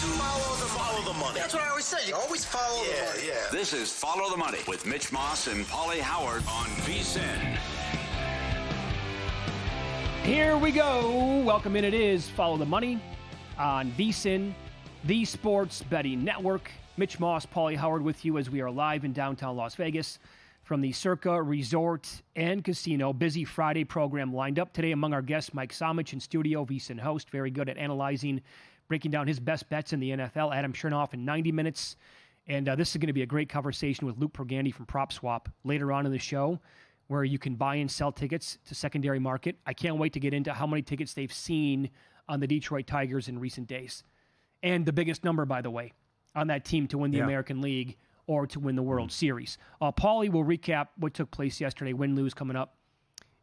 Follow the money. That's what I always say. You always follow the money. Yeah. This is Follow the Money with Mitch Moss and Pauly Howard on VSiN. Here we go. Welcome in. It is Follow the Money on VSiN, the Sports Betting Network. Mitch Moss, Pauly Howard with you as we are live in downtown Las Vegas from the Circa Resort and Casino. Busy Friday program lined up today. Among our guests, Mike Somich in studio, VSiN host, very good at analyzing, breaking down his best bets in the NFL. Adam Chernoff in 90 minutes. And this is going to be a great conversation with Luke Pergandy from PropSwap later on in the show, where you can buy and sell tickets to secondary market. I can't wait to get into how many tickets they've seen on the Detroit Tigers in recent days. And the biggest number, by the way, on that team to win the American League or to win the World Series. Pauly will recap what took place yesterday, win-lose coming up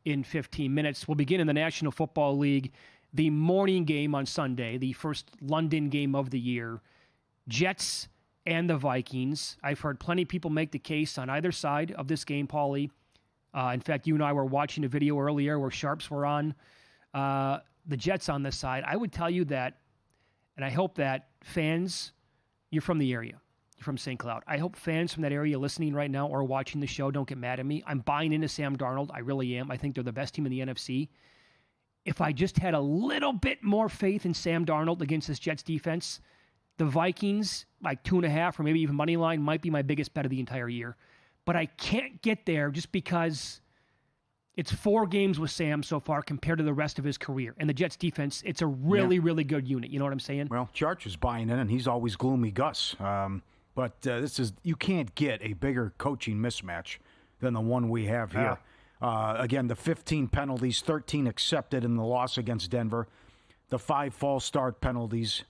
in 15 minutes. We'll begin in the National Football League, the morning game on Sunday, the first London game of the year. Jets and the Vikings. I've heard plenty of people make the case on either side of this game, Pauly. In fact, you and I were watching a video earlier where Sharps were on the Jets on this side. I would tell you that, and I hope that fans, you're from the area. You're from St. Cloud. I hope fans from that area listening right now or watching the show don't get mad at me. I'm buying into Sam Darnold. I really am. I think they're the best team in the NFC. If I just had a little bit more faith in Sam Darnold against this Jets defense, the Vikings, like 2.5 or maybe even money line, might be my biggest bet of the entire year. But I can't get there just because it's 4 games with Sam so far compared to the rest of his career. And the Jets defense, it's a really, really good unit. You know what I'm saying? Well, Charch is buying in, and he's always gloomy Gus. But you can't get a bigger coaching mismatch than the one we have here. Again, the 15 penalties, 13 accepted in the loss against Denver. The 5 false start penalties.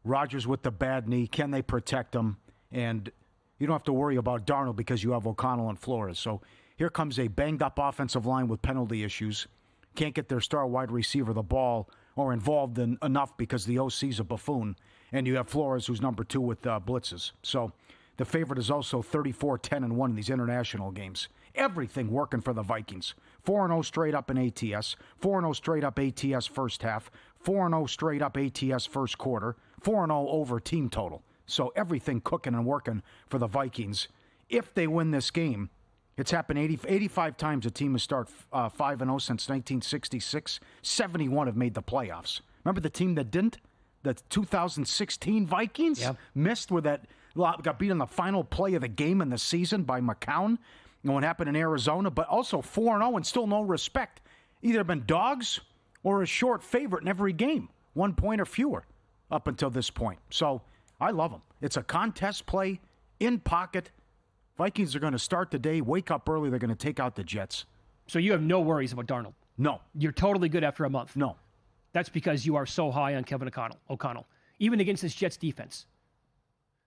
Rodgers with the bad knee. Can they protect him? And you don't have to worry about Darnold because you have O'Connell and Flores. So here comes a banged-up offensive line with penalty issues. Can't get their star wide receiver the ball or involved in enough because the OC's a buffoon. And you have Flores, who's number 2 with blitzes. So the favorite is also 34-10-1 in these international games. Everything working for the Vikings. 4-0 straight up in ATS. 4-0 straight up ATS first half. 4-0 straight up ATS first quarter. 4-0 over team total. So everything cooking and working for the Vikings. If they win this game, it's happened 85 times a team has started 5-0 since 1966. 71 have made the playoffs. Remember the team that didn't? The 2016 Vikings missed with that, got beat in the final play of the game in the season by McCown. And what happened in Arizona, but also 4-0 and still no respect. Either been dogs or a short favorite in every game. 1 point or fewer up until this point. So I love them. It's a contest play, in pocket. Vikings are going to start the day, wake up early. They're going to take out the Jets. So you have no worries about Darnold? No. You're totally good after a month? No. That's because you are so high on Kevin O'Connell, even against this Jets defense.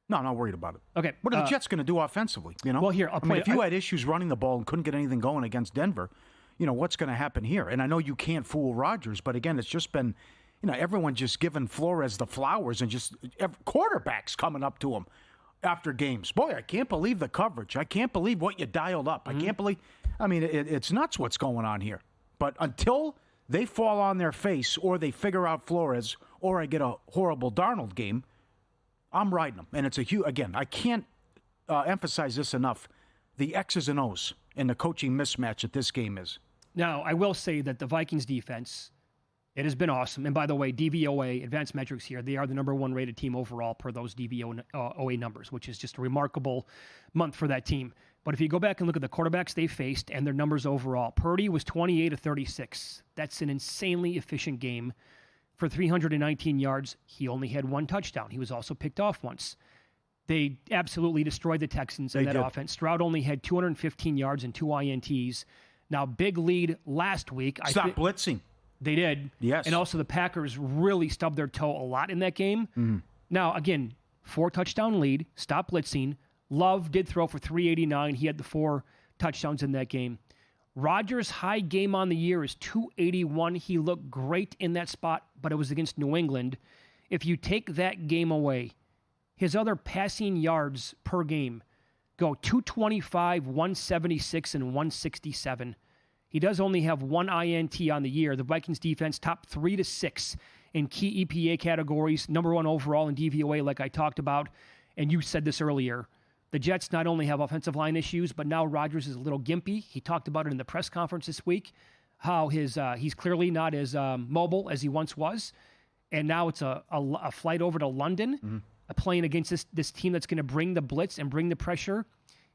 No, I'm not worried about it. Okay. What are the Jets going to do offensively? You know? Well, here, if you had issues running the ball and couldn't get anything going against Denver, what's going to happen here? And I know you can't fool Rodgers, but again, it's just been, everyone just giving Flores the flowers and just quarterbacks coming up to him after games. Boy, I can't believe the coverage. I can't believe what you dialed up. I can't believe. It's nuts what's going on here. But until they fall on their face or they figure out Flores or I get a horrible Darnold game, I'm riding them. And it's a huge, again, I can't emphasize this enough. The X's and O's in the coaching mismatch that this game is. Now, I will say that the Vikings defense, it has been awesome. And by the way, DVOA, advanced metrics here, they are the number 1 rated team overall per those DVOA numbers, which is just a remarkable month for that team. But if you go back and look at the quarterbacks they faced and their numbers overall, Purdy was 28 of 36. That's an insanely efficient game. For 319 yards, he only had 1 touchdown. He was also picked off once. They absolutely destroyed the Texans in that offense. Stroud only had 215 yards and 2 INTs. Now, big lead last week. Stop blitzing. They did. Yes. And also the Packers really stubbed their toe a lot in that game. Mm-hmm. Now, again, 4 touchdown lead. Stop blitzing. Love did throw for 389. He had the 4 touchdowns in that game. Rodgers' high game on the year is 281. He looked great in that spot, but it was against New England. If you take that game away, his other passing yards per game go 225, 176, and 167. He does only have 1 INT on the year. The Vikings defense top 3 to 6 in key EPA categories, number 1 overall in DVOA, like I talked about. And you said this earlier. The Jets not only have offensive line issues, but now Rodgers is a little gimpy. He talked about it in the press conference this week, how he's clearly not as mobile as he once was. And now it's a flight over to London, playing against this team that's going to bring the blitz and bring the pressure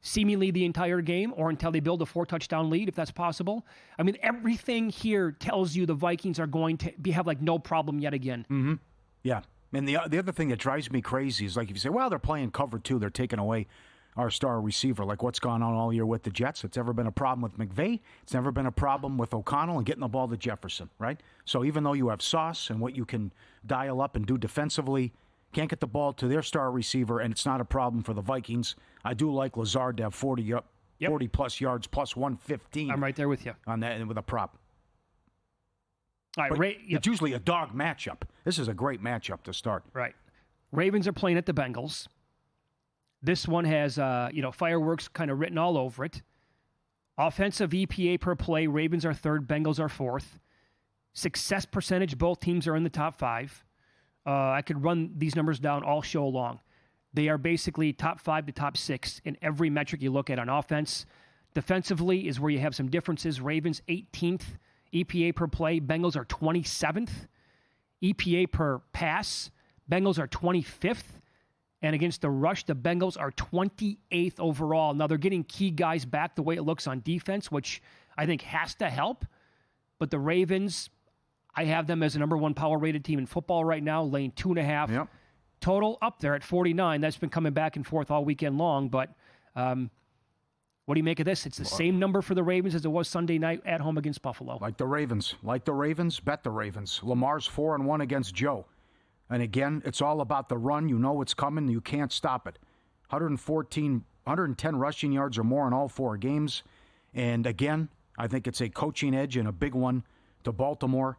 seemingly the entire game, or until they build a 4-touchdown lead, if that's possible. I mean, everything here tells you the Vikings are going to have like no problem yet again. Mm-hmm. Yeah. And the other thing that drives me crazy is like if you say, well, they're playing cover 2, they're taking away our star receiver, like what's gone on all year with the Jets. It's never been a problem with McVay. It's never been a problem with O'Connell and getting the ball to Jefferson, right? So even though you have sauce and what you can dial up and do defensively, can't get the ball to their star receiver, and it's not a problem for the Vikings. I do like Lazard to have 40-plus yards, plus 115. I'm right there with you. On that, and with a prop. All right, It's usually a dog matchup. This is a great matchup to start. Right. Ravens are playing at the Bengals. This one has, fireworks kind of written all over it. Offensive EPA per play, Ravens are 3rd, Bengals are 4th. Success percentage, both teams are in the top 5. I could run these numbers down all show long. They are basically top 5 to top 6 in every metric you look at on offense. Defensively is where you have some differences. Ravens 18th EPA per play. Bengals are 27th. EPA per pass. Bengals are 25th. And against the rush, the Bengals are 28th overall. Now, they're getting key guys back the way it looks on defense, which I think has to help. But the Ravens, I have them as a number 1 power-rated team in football right now, laying 2.5. Yep. Total up there at 49. That's been coming back and forth all weekend long. But what do you make of this? It's the same number for the Ravens as it was Sunday night at home against Buffalo. Like the Ravens, bet the Ravens. Lamar's 4-1 against Joe. And again, it's all about the run. You know it's coming. You can't stop it. 110 rushing yards or more in all 4 games. And again, I think it's a coaching edge and a big one to Baltimore.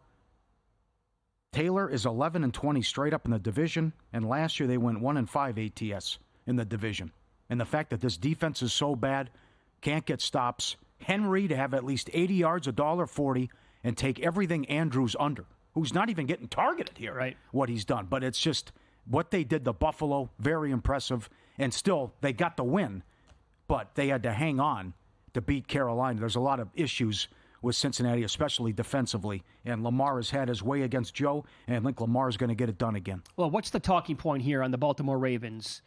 Taylor is 11-20 straight up in the division, and last year they went 1-5 ATS in the division. And the fact that this defense is so bad, can't get stops. Henry to have at least 80 yards, $1.40, and take everything Andrews under, who's not even getting targeted here, right? What he's done. But it's just what they did to Buffalo, very impressive. And still, they got the win, but they had to hang on to beat Carolina. There's a lot of issues with Cincinnati, especially defensively. And Lamar has had his way against Joe, and I think Lamar is going to get it done again. Well, what's the talking point here on the Baltimore Ravens?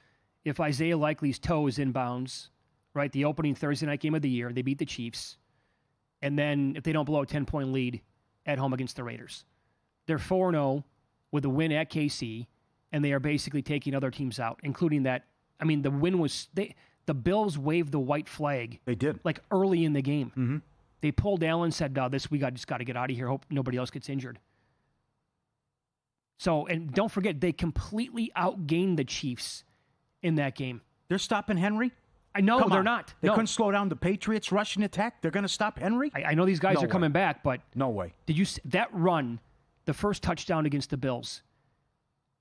If Isaiah Likely's toe is inbounds, right, the opening Thursday night game of the year, they beat the Chiefs, and then if they don't blow a 10-point lead at home against the Raiders, they're 4-0 with a win at KC, and they are basically taking other teams out, including that. I mean, the win was the Bills waved the white flag. They did. Like early in the game. Mm-hmm. They pulled Allen and said, we just got to get out of here. Hope nobody else gets injured. So, and don't forget, they completely outgained the Chiefs in that game. They're stopping Henry? I know they're not. They couldn't slow down the Patriots' rushing attack? They're going to stop Henry? I know these guys are coming back, but... No way. Did you that run, the first touchdown against the Bills?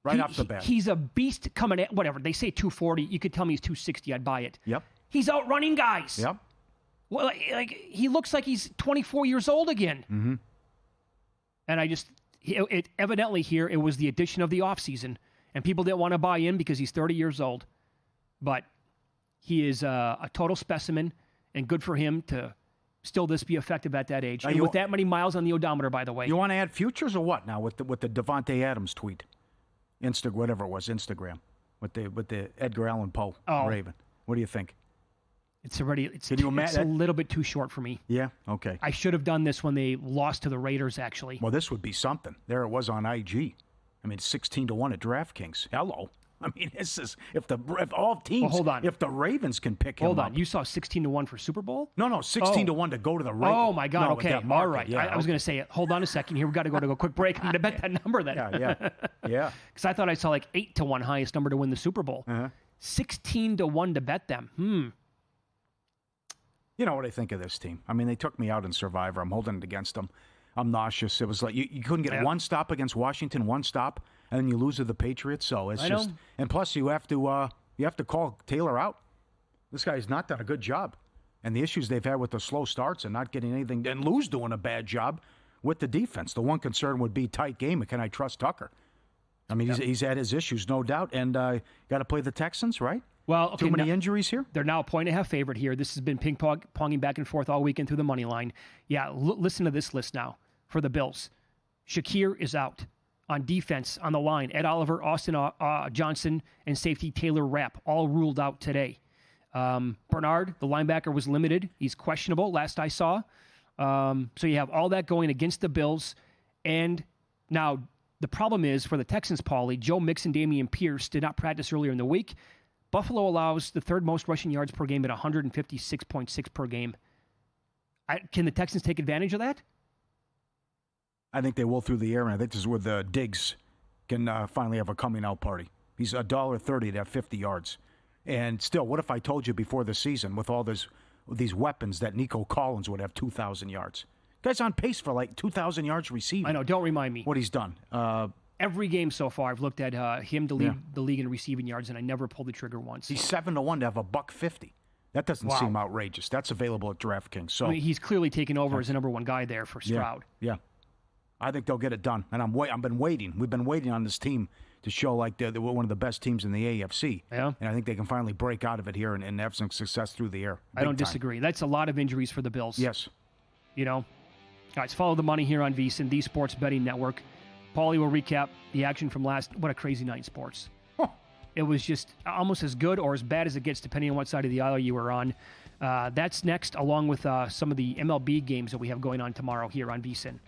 Right off the bat. He's a beast coming at, whatever, they say 240. You could tell me he's 260, I'd buy it. Yep. He's outrunning guys. Yep. Well, like he looks like he's 24 years old again. Mm-hmm. And it evidently here, it was the addition of the offseason. And people didn't want to buy in because he's 30 years old. But he is a total specimen, and good for him to still be effective at that age. And with that many miles on the odometer, by the way. You want to add futures or what now with the Devontae Adams tweet? Whatever it was, Instagram. With the Edgar Allan Poe Raven. What do you think? It's a little bit too short for me. Yeah? Okay. I should have done this when they lost to the Raiders, actually. Well, this would be something. There it was on IG. I mean, 16-1 at DraftKings. Hello. I mean, this is if all teams. Well, hold on. If the Ravens can pick him up. Hold on. You saw 16-1 for Super Bowl? No, 16-1 to go to the Ravens. Oh my God. No, okay. All right. Yeah, I was going to say it. Hold on a second. Here we got to go to a quick break. I'm going to bet that number then. Yeah. Because I thought I saw like 8-1 highest number to win the Super Bowl. 16-1 to bet them. You know what I think of this team? I mean, they took me out in Survivor. I'm holding it against them. I'm nauseous. It was like you couldn't get one stop against Washington, one stop, and then you lose to the Patriots. So it's just, and plus you have to call Taylor out. This guy's not done a good job, and the issues they've had with the slow starts and not getting anything, and Lou's doing a bad job with the defense. The one concern would be tight game, and can I trust Tucker? I mean, he's had his issues, no doubt, and got to play the Texans, right? Well, okay, too many injuries here? They're now a 1.5 favorite here. This has been ping-ponging back and forth all weekend through the money line. Yeah, listen to this list now for the Bills. Shakir is out. On defense, on the line, Ed Oliver, Austin Johnson, and safety Taylor Rapp all ruled out today. Bernard, the linebacker, was limited. He's questionable, last I saw. So you have all that going against the Bills. And now the problem is for the Texans, Pauly, Joe Mixon, Dameon Pierce did not practice earlier in the week. Buffalo allows the third most rushing yards per game at 156.6 per game. Can the Texans take advantage of that? I think they will through the air, and I think this is where the Diggs can finally have a coming-out party. He's $1.30 to have 50 yards. And still, what if I told you before the season, with all these weapons, that Nico Collins would have 2,000 yards? Guy's on pace for like 2,000 yards receiving. I know, don't remind me. What he's done. Every game so far, I've looked at him to lead the league in receiving yards, and I never pulled the trigger once. He's 7-1 to have $150. That doesn't seem outrageous. That's available at DraftKings. So I mean, he's clearly taken over as the number one guy there for Stroud. Yeah. I think they'll get it done. And I've been waiting. We've been waiting on this team to show like they're one of the best teams in the AFC. Yeah. And I think they can finally break out of it here and have some success through the air. I don't disagree. That's a lot of injuries for the Bills. Yes. You know? Guys, follow the money here on VSiN, the Sports Betting Network. Pauly will recap the action from what a crazy night in sports. Huh. It was just almost as good or as bad as it gets, depending on what side of the aisle you were on. That's next, along with some of the MLB games that we have going on tomorrow here on VSiN.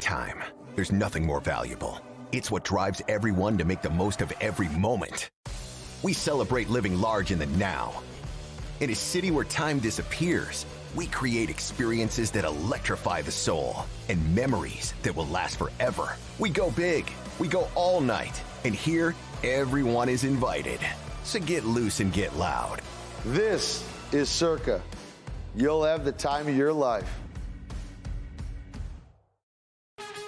Time. There's nothing more valuable. It's what drives everyone to make the most of every moment. We celebrate living large in the now. In a city where time disappears, we create experiences that electrify the soul and memories that will last forever. We go big, we go all night, and here, everyone is invited. So get loose and get loud. This is Circa. You'll have the time of your life.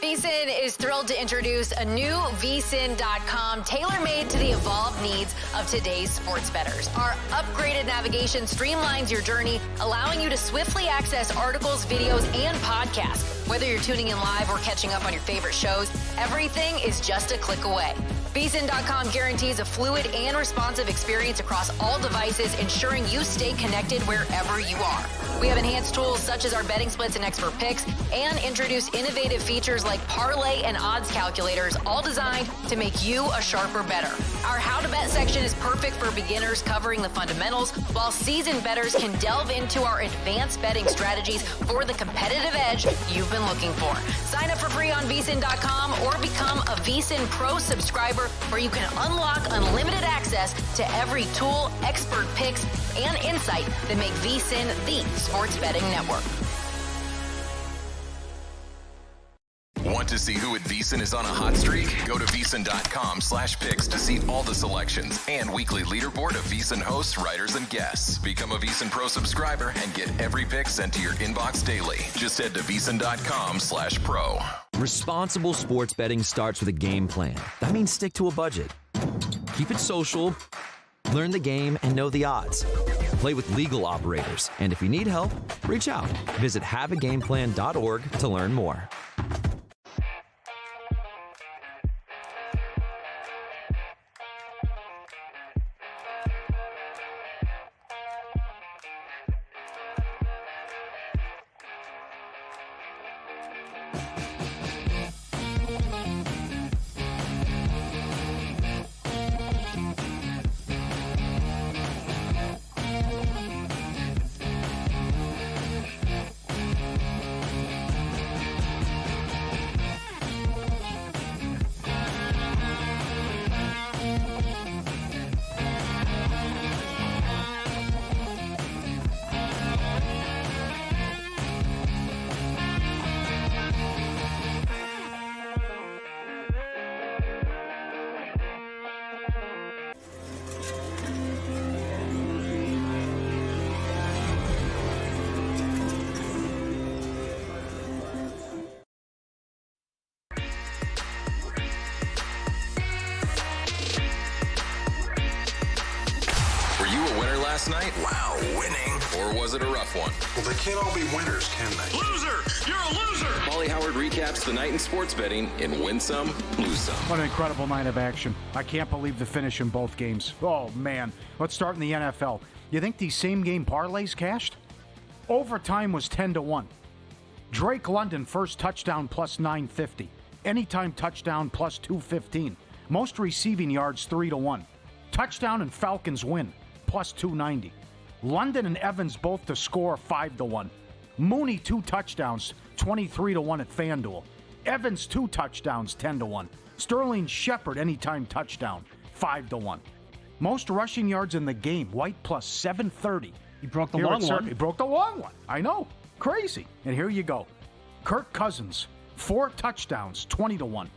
VSiN is thrilled to introduce a new VSiN.com tailor-made to the evolved needs of today's sports bettors. Our upgraded navigation streamlines your journey, allowing you to swiftly access articles, videos, and podcasts. Whether you're tuning in live or catching up on your favorite shows, everything is just a click away. VSiN.com guarantees a fluid and responsive experience across all devices, ensuring you stay connected wherever you are. We have enhanced tools such as our betting splits and expert picks, and introduce innovative features like parlay and odds calculators, all designed to make you a sharper bettor. Our how to bet section is perfect for beginners, covering the fundamentals, while seasoned bettors can delve into our advanced betting strategies for the competitive edge you've been looking for. Sign up for free on VSiN.com or become a VSiN Pro subscriber, where you can unlock unlimited access to every tool, expert picks, and insight that make VSiN the sports betting network. Want to see who at VSiN is on a hot streak? Go to VSiN.com/picks to see all the selections and weekly leaderboard of VSiN hosts, writers, and guests. Become a VSiN Pro subscriber and get every pick sent to your inbox daily. Just head to VSiN.com/pro. Responsible sports betting starts with a game plan. That means stick to a budget. Keep it social, learn the game, and know the odds. Play with legal operators. And if you need help, reach out. Visit haveagameplan.org to learn more. night? Wow, winning. Or was it a rough one? Well, they can't all be winners, can they? Loser! You're a loser! Pauly Howard recaps the night in sports betting in Win Some, Lose Some. What an incredible night of action. I can't believe the finish in both games. Oh, man. Let's start in the NFL. You think these same-game parlays cashed? Overtime was 10-1. Drake London first touchdown plus 950. Anytime touchdown plus 215. Most receiving yards 3-1. Touchdown and Falcons win plus 290. London and Evans both to score 5-1. Mooney 2 touchdowns 23-1 at FanDuel. Evans 2 touchdowns 10-1. Sterling Shepard anytime touchdown 5-1. Most rushing yards in the game, White plus 730. He broke the long one. He broke the long one. I know. Crazy. And here you go. Kirk Cousins, 4 touchdowns, 20-1.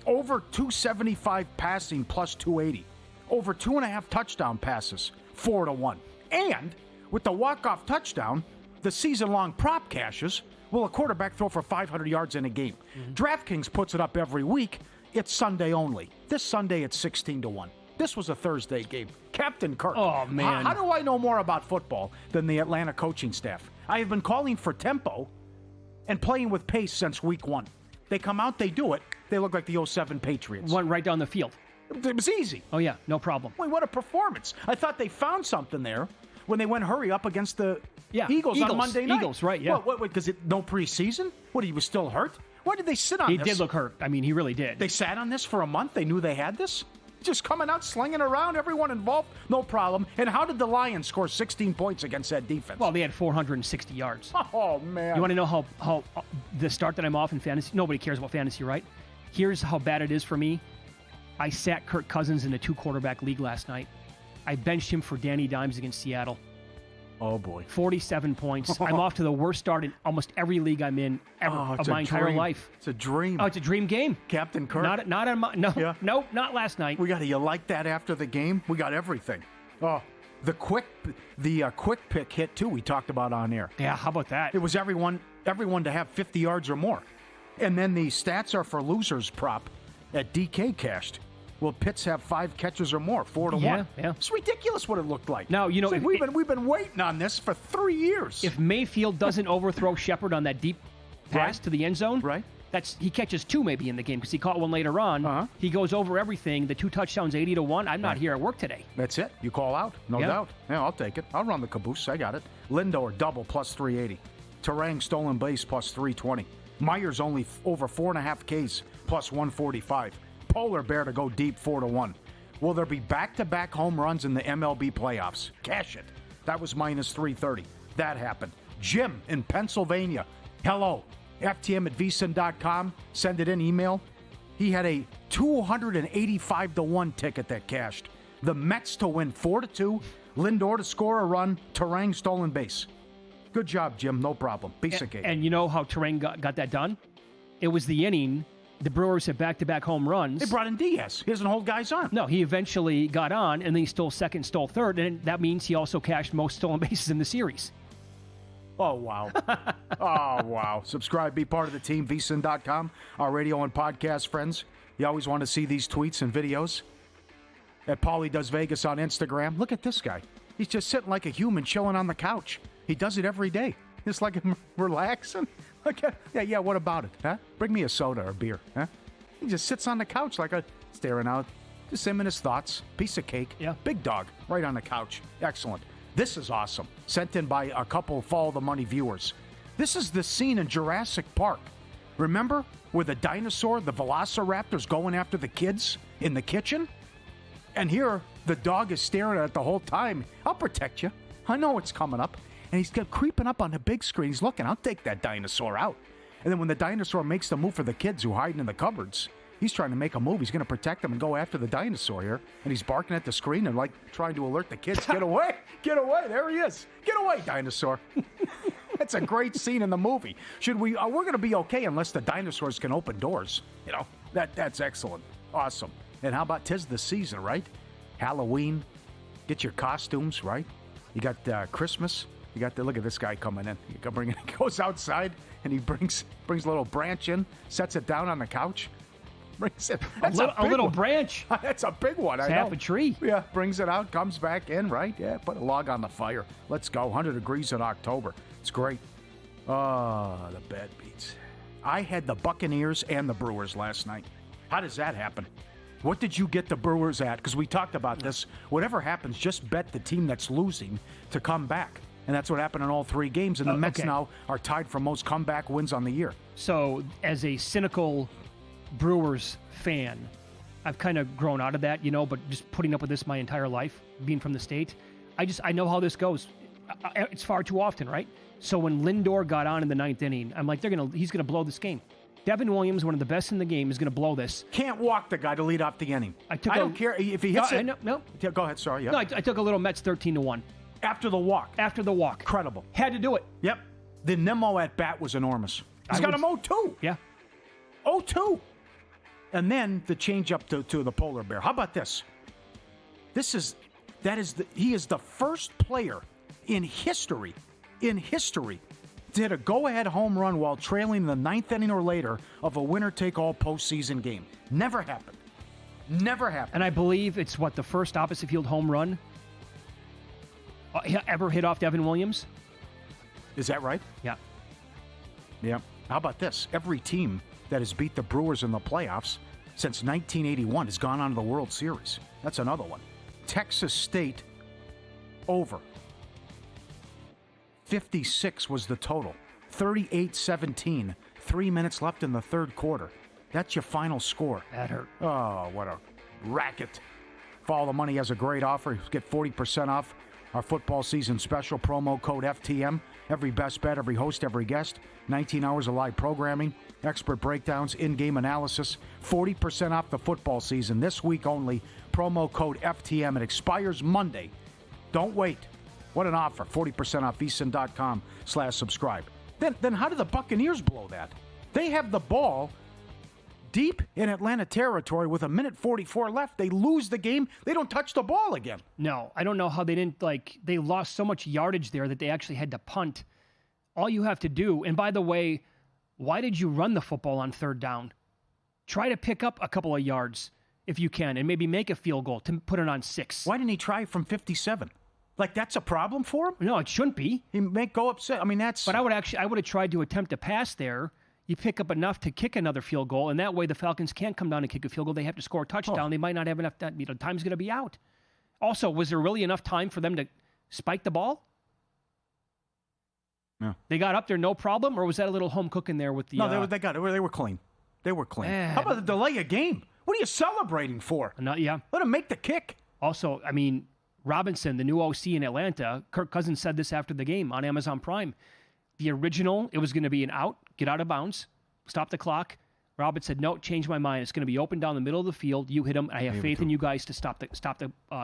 Over 275 passing plus 280. Over 2.5 touchdown passes, 4-1. And with the walk-off touchdown, the season-long prop cashes, will a quarterback throw for 500 yards in a game? DraftKings puts it up every week. It's Sunday only. This Sunday, it's 16-1. This was a Thursday game. Captain Kirk. Oh, man. How do I know more about football than the Atlanta coaching staff? I have been calling for tempo and playing with pace since week 1. They come out, they do it. They look like the 07 Patriots. Went right down the field. It was easy. Oh, yeah, no problem. Wait, what a performance. I thought they found something there when they went hurry up against the Eagles on Monday night. Eagles, right, yeah. What, because no preseason? What, he was still hurt? Why did they sit on this? He did look hurt. I mean, he really did. They sat on this for a month? They knew they had this? Just coming out, slinging around, everyone involved, no problem. And how did the Lions score 16 points against that defense? Well, they had 460 yards. Oh, man. You want to know how the start that I'm off in fantasy? Nobody cares about fantasy, right? Here's how bad it is for me. I sat Kirk Cousins in a 2-quarterback league last night. I benched him for Danny Dimes against Seattle. Oh, boy. 47 points. I'm off to the worst start in almost every league I'm in ever of my entire life. It's a dream. Oh, it's a dream game. Captain Kirk. Not last night. You like that after the game? We got everything. Oh, the quick pick hit, too, we talked about on air. Yeah, how about that? It was everyone to have 50 yards or more. And then the stats are for losers prop at DK cashed. Will Pitts have 5 catches or more, 4-1? Yeah. It's ridiculous what it looked like. Now, you know, we've been waiting on this for 3 years. If Mayfield doesn't overthrow Shepard on that deep pass to the end zone, right? He catches 2 maybe in the game because he caught one later on. He goes over everything. The 2 touchdowns, 80-1. I'm not here at work today. That's it. You call out, no doubt. Yeah, I'll take it. I'll run the caboose. I got it. Lindor double plus 380. Terang stolen base plus 320. Myers only over 4.5 Ks plus 145. Polar Bear to go deep 4-1. Will there be back-to-back home runs in the MLB playoffs? Cash it. That was minus 330. That happened. Jim in Pennsylvania. Hello. FTM at VSiN.com. Send it in email. He had a 285-1 ticket that cashed. The Mets to win 4-2. Lindor to score a run. Terang stolen base. Good job, Jim. No problem. Piece of cake. And you know how Terang got that done? It was the inning. The Brewers had back-to-back home runs. They brought in Diaz. He doesn't hold guys on. No, he eventually got on, and then he stole second, stole third, and that means he also cashed most stolen bases in the series. Oh, wow. Oh, wow. Subscribe, be part of the team, VSiN.com, our radio and podcast friends. You always want to see these tweets and videos. At Pauly Does Vegas on Instagram. Look at this guy. He's just sitting like a human chilling on the couch. He does it every day. It's like relaxing. Yeah, what about it, huh? Bring me a soda or beer, huh? He just sits on the couch like staring out. Just him and his thoughts. Piece of cake. Yeah. Big dog right on the couch. Excellent. This is awesome. Sent in by a couple Follow the Money viewers. This is the scene in Jurassic Park. Remember where the dinosaur, the velociraptor's going after the kids in the kitchen? And here, the dog is staring at it the whole time. I'll protect you. I know it's coming up. And he's creeping up on the big screen. He's looking. I'll take that dinosaur out. And then when the dinosaur makes the move for the kids who are hiding in the cupboards, he's trying to make a move. He's going to protect them and go after the dinosaur here. And he's barking at the screen and trying to alert the kids. Get away. Get away. There he is. Get away, dinosaur. That's a great scene in the movie. We're going to be okay unless the dinosaurs can open doors. You know, that's excellent. Awesome. And how about 'tis the season, right? Halloween. Get your costumes, right? You got Christmas. You got look at this guy coming in. He goes outside and he brings a little branch in, sets it down on the couch. Brings it. A little branch. That's a big one. It's half a tree. Yeah, brings it out, comes back in, right? Yeah, put a log on the fire. Let's go. 100 degrees in October. It's great. Oh, the bad beats. I had the Buccaneers and the Brewers last night. How does that happen? What did you get the Brewers at? Because we talked about this. Whatever happens, just bet the team that's losing to come back. And that's what happened in all 3 games. And the Mets now are tied for most comeback wins on the year. So, as a cynical Brewers fan, I've kind of grown out of that, but just putting up with this my entire life, being from the state, I know how this goes. It's far too often, right? So when Lindor got on in the 9th inning, I'm like, he's gonna blow this game. Devin Williams, one of the best in the game, is gonna blow this. Can't walk the guy to lead off the inning. I don't care if he hits it. No. Go ahead. Sorry. Yeah. No, I took a little Mets 13-1 after the walk. Incredible. Had to do it. Yep. The Nimmo at bat was enormous. He's got him 0-2. Yeah. 0-2. And then the change up to the polar bear. How about this? He is the first player in history to hit a go-ahead home run while trailing in the 9th inning or later of a winner-take-all postseason game. Never happened. And I believe it's the first opposite field home run ever hit off Devin Williams. Is that right? Yeah. Yeah. How about this? Every team that has beat the Brewers in the playoffs since 1981 has gone on to the World Series. That's another one. Texas State over. 56 was the total. 38-17. 3 minutes left in the third quarter. That's your final score. That hurt. Oh, what a racket. Follow the Money has a great offer. Get 40% off our football season special. Promo code FTM. Every best bet, every host, every guest. 19 hours of live programming. Expert breakdowns, in-game analysis. 40% off the football season this week only. Promo code FTM. It expires Monday. Don't wait. What an offer. 40% off VSiN.com/subscribe. Then how did the Buccaneers blow that? They have the ball deep in Atlanta territory with 1:44 left. They lose the game. They don't touch the ball again. No, I don't know how they didn't, they lost so much yardage there that they actually had to punt. All you have to do, and by the way, why did you run the football on 3rd down? Try to pick up a couple of yards if you can and maybe make a field goal to put it on 6. Why didn't he try from 57? That's a problem for him? No, it shouldn't be. He may go upset. I mean, that's... But I would have tried to attempt a pass there. You pick up enough to kick another field goal, and that way the Falcons can't come down and kick a field goal. They have to score a touchdown. They might not have enough time. Time's going to be out. Also, was there really enough time for them to spike the ball? No. They got up there no problem, or was that a little home cooking there with the... No, they got it. They were clean. They were clean. How about the delay a game? What are you celebrating for? Yeah. Let him make the kick. Also, I mean, Robinson, the new OC in Atlanta, Kirk Cousins said this after the game on Amazon Prime. The original, it was going to be an out, get out of bounds, stop the clock. Robert said, no, change my mind. It's going to be open down the middle of the field. You hit him. I have faith in you guys to stop the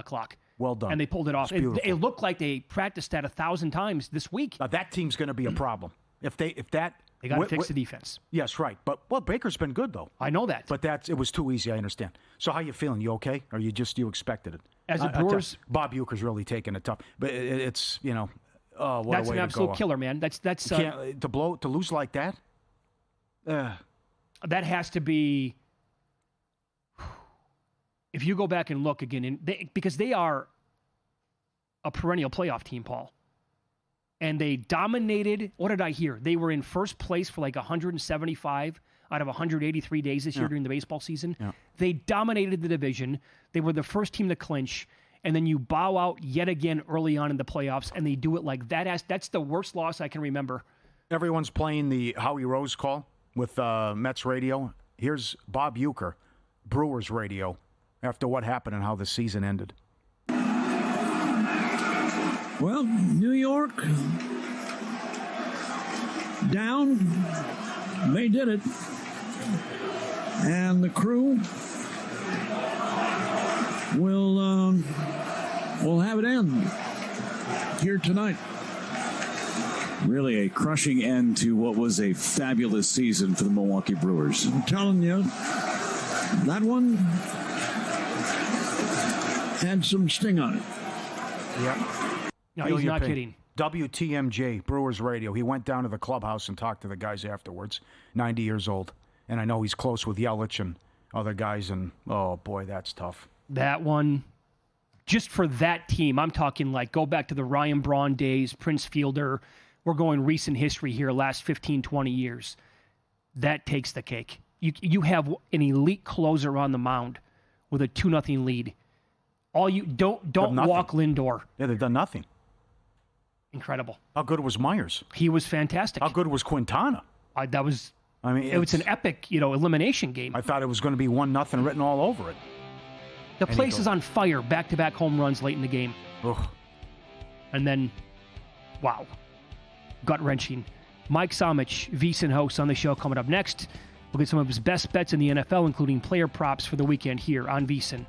clock. Well done. And they pulled it off. It looked like they practiced that 1,000 times this week. Now, that team's going to be a problem. If that they got to fix the defense. Yes, right. But Baker's been good though. I know that. But it was too easy. I understand. So how you feeling? You okay? Or you expected it? As a Brewers, Bob Uecker's really taking it tough. But it's Oh, what that's a way an absolute to go. killer, man. That's to lose like that. That has to be. If you go back and look again, because they are a perennial playoff team, Paul, and they dominated. What did I hear? They were in first place for 175 out of 183 days this year during the baseball season. Yeah. They dominated the division. They were the first team to clinch. And then you bow out yet again early on in the playoffs, and they do it like that. That's the worst loss I can remember. Everyone's playing the Howie Rose call with Mets radio. Here's Bob Uecker, Brewers radio, after what happened and how the season ended. Well, New York, down. They did it. And the crew will have it end here tonight. Really a crushing end to what was a fabulous season for the Milwaukee Brewers. I'm telling you, that one had some sting on it. Yep. No, he's not kidding. WTMJ, Brewers Radio. He went down to the clubhouse and talked to the guys afterwards. 90 years old. And I know he's close with Yelich and other guys, and oh boy, that's tough. That one, just for that team, I'm talking like go back to the Ryan Braun days, Prince Fielder. We're going recent history here, last 15, 20 years. That takes the cake. You have an elite closer on the mound with a 2-0 lead. All you don't walk Lindor. Yeah, they've done nothing. Incredible. How good was Myers? He was fantastic. How good was Quintana? It was an epic, elimination game. I thought it was going to be 1-0 written all over it. The place is on fire. Back-to-back home runs late in the game. Ugh. And then, wow, gut-wrenching. Mike Somich, VSiN host, on the show coming up next. We'll get some of his best bets in the NFL, including player props for the weekend here on VSiN.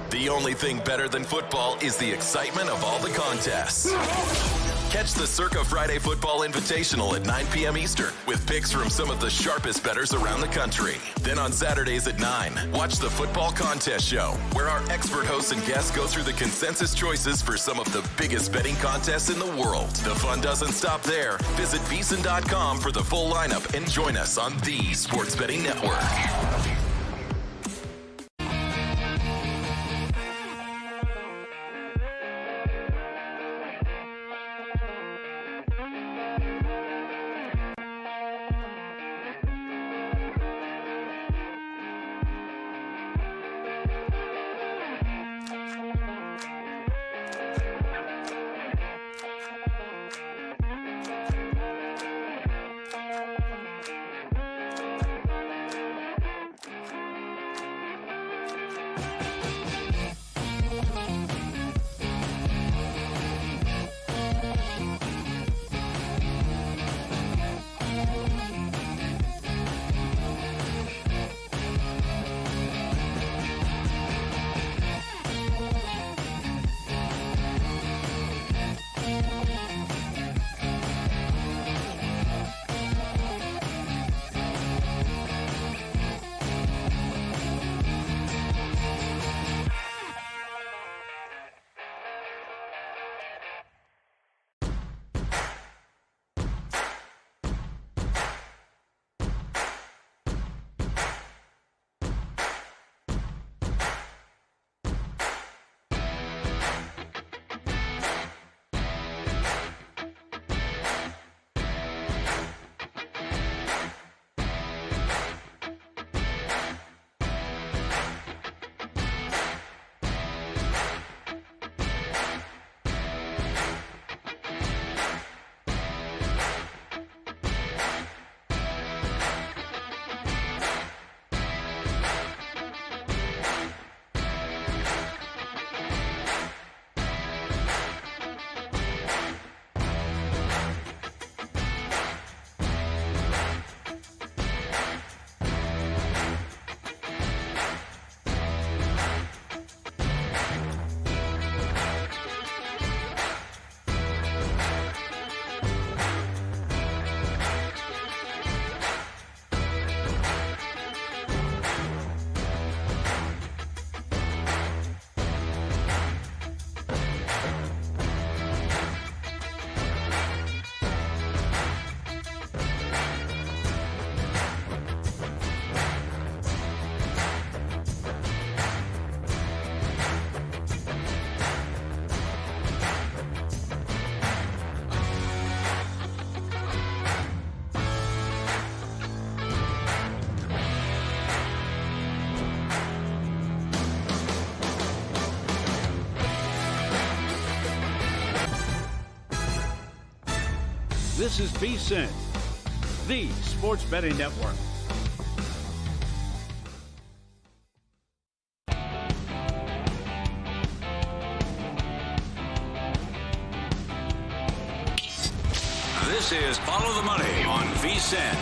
The only thing better than football is the excitement of all the contests. Catch the Circa Friday Football Invitational at 9 p.m. Eastern with picks from some of the sharpest bettors around the country. Then on Saturdays at 9, watch the Football Contest Show, where our expert hosts and guests go through the consensus choices for some of the biggest betting contests in the world. The fun doesn't stop there. Visit VSiN.com for the full lineup and join us on the Sports Betting Network. This is VSiN, the Sports Betting Network. This is Follow the Money on VSiN.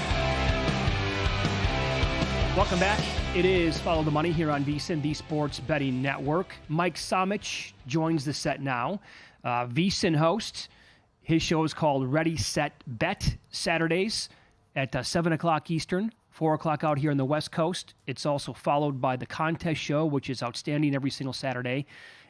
Welcome back. It is Follow the Money here on VSiN, the Sports Betting Network. Mike Somich joins the set now. VSiN host. His show is called Ready, Set, Bet, Saturdays at 7 o'clock Eastern, 4 o'clock out here on the West Coast. It's also followed by the Contest Show, which is outstanding every single Saturday.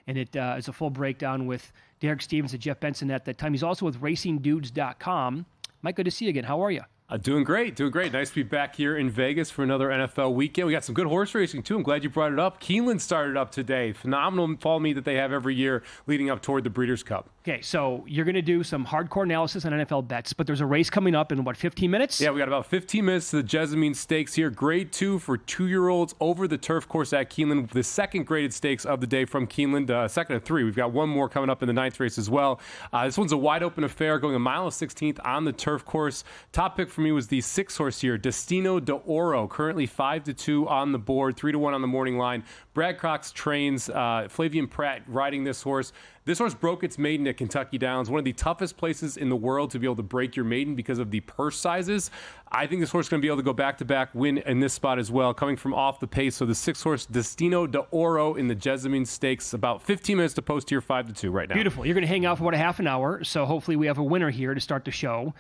And it is a full breakdown with Derek Stevens and Jeff Benson at that time. He's also with RacingDudes.com. Mike, good to see you again. How are you? Doing great. Nice to be back here in Vegas for another NFL weekend. We got some good horse racing, too. I'm glad you brought it up. Keeneland started up today. Phenomenal fall meet that they have every year leading up toward the Breeders' Cup. Okay, so you're going to do some hardcore analysis on NFL bets, but there's a race coming up in, 15 minutes? Yeah, we got about 15 minutes to the Jessamine Stakes here. Grade 2 for 2-year-olds over the turf course at Keeneland. The second graded stakes of the day from Keeneland, second of 3. We've got one more coming up in the 9th race as well. This one's a wide-open affair, going 1.16 miles on the turf course. Top pick for me was the 6-horse here, Destino d'Oro, currently 5-2 on the board, 3-1 on the morning line. Brad Cox trains, Flavian Pratt riding this horse. This horse broke its maiden at Kentucky Downs, one of the toughest places in the world to be able to break your maiden because of the purse sizes. I think this horse is going to be able to go back-to-back win in this spot as well, coming from off the pace. So the 6-horse Destino d'Oro in the Jessamine Stakes, about 15 minutes to post here, 5-2 right now. Beautiful. You're going to hang out for about a half an hour, so hopefully we have a winner here to start the show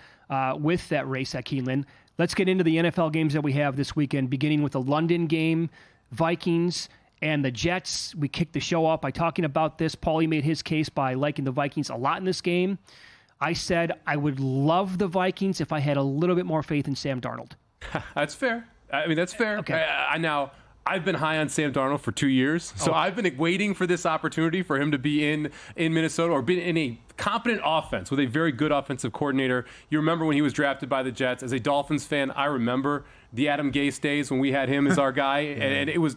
with that race at Keeneland. Let's get into the NFL games that we have this weekend, beginning with the London game, Vikings and the Jets. We kicked the show off by talking about this. Pauly made his case by liking the Vikings a lot in this game. I said I would love the Vikings if I had a little bit more faith in Sam Darnold. That's fair. I mean, that's fair. Okay. I've been high on Sam Darnold for 2 years, so I've been waiting for this opportunity for him to be in Minnesota or be in a competent offense with a very good offensive coordinator. You remember when he was drafted by the Jets. As a Dolphins fan, I remember the Adam Gase days when we had him as our guy, and it was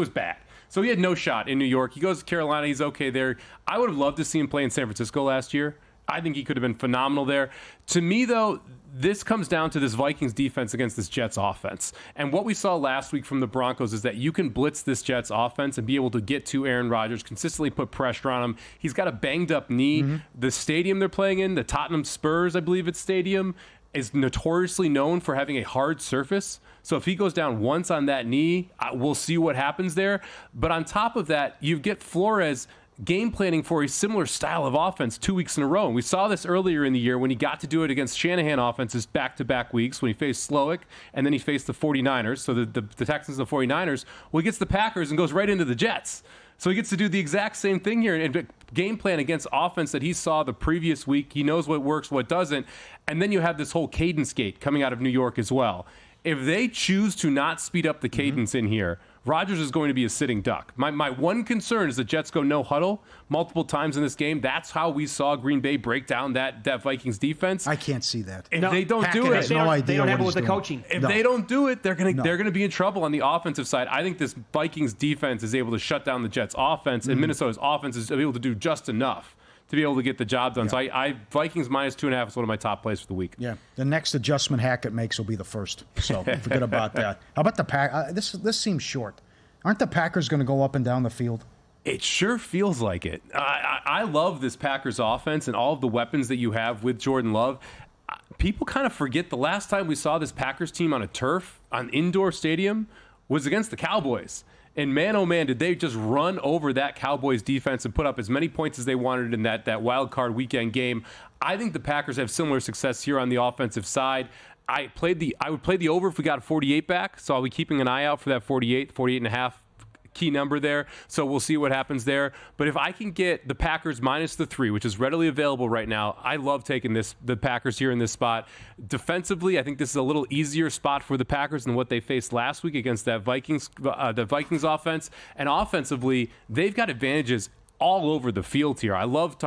bad. So he had no shot in New York. He goes to Carolina. He's okay there. I would have loved to see him play in San Francisco last year. I think he could have been phenomenal there. To me, though, this comes down to this Vikings defense against this Jets offense. And what we saw last week from the Broncos is that you can blitz this Jets offense and be able to get to Aaron Rodgers, consistently put pressure on him. He's got a banged-up knee. Mm-hmm. The stadium they're playing in, the Tottenham Spurs, I believe it's stadium, is notoriously known for having a hard surface. So if he goes down once on that knee, we'll see what happens there. But on top of that, you get Flores game planning for a similar style of offense 2 weeks in a row. And we saw this earlier in the year when he got to do it against Shanahan offenses back-to-back weeks when he faced Slowick and then he faced the 49ers. So the Texans and the 49ers. Well, he gets the Packers and goes right into the Jets. So he gets to do the exact same thing here and game plan against offense that he saw the previous week. He knows what works, what doesn't. And then you have this whole cadence gate coming out of New York as well. If they choose to not speed up the cadence in here, Rodgers is going to be a sitting duck. My one concern is the Jets go no huddle multiple times in this game. That's how we saw Green Bay break down that Vikings defense. I can't see that. If they don't do it, they don't have it with the coaching. If they don't do it, they're gonna be in trouble on the offensive side. I think this Vikings defense is able to shut down the Jets offense, and Minnesota's offense is able to do just enough to be able to get the job done. Yeah. So Vikings minus 2.5 is one of my top plays for the week. Yeah. The next adjustment Hackett makes will be the first. So forget about that. How about the Pack? This seems short. Aren't the Packers going to go up and down the field? It sure feels like it. I love this Packers offense and all of the weapons that you have with Jordan Love. People kind of forget the last time we saw this Packers team on a turf, on indoor stadium, was against the Cowboys. And man, oh man, did they just run over that Cowboys defense and put up as many points as they wanted in that wild card weekend game. I think the Packers have similar success here on the offensive side. I would play the over if we got 48 back, so I'll be keeping an eye out for that 48 and a half key number there. So we'll see what happens there. But if I can get the Packers minus the 3, which is readily available right now, I love taking the Packers here in this spot. Defensively, I think this is a little easier spot for the Packers than what they faced last week against that Vikings offense. And offensively, they've got advantages all over the field here. I love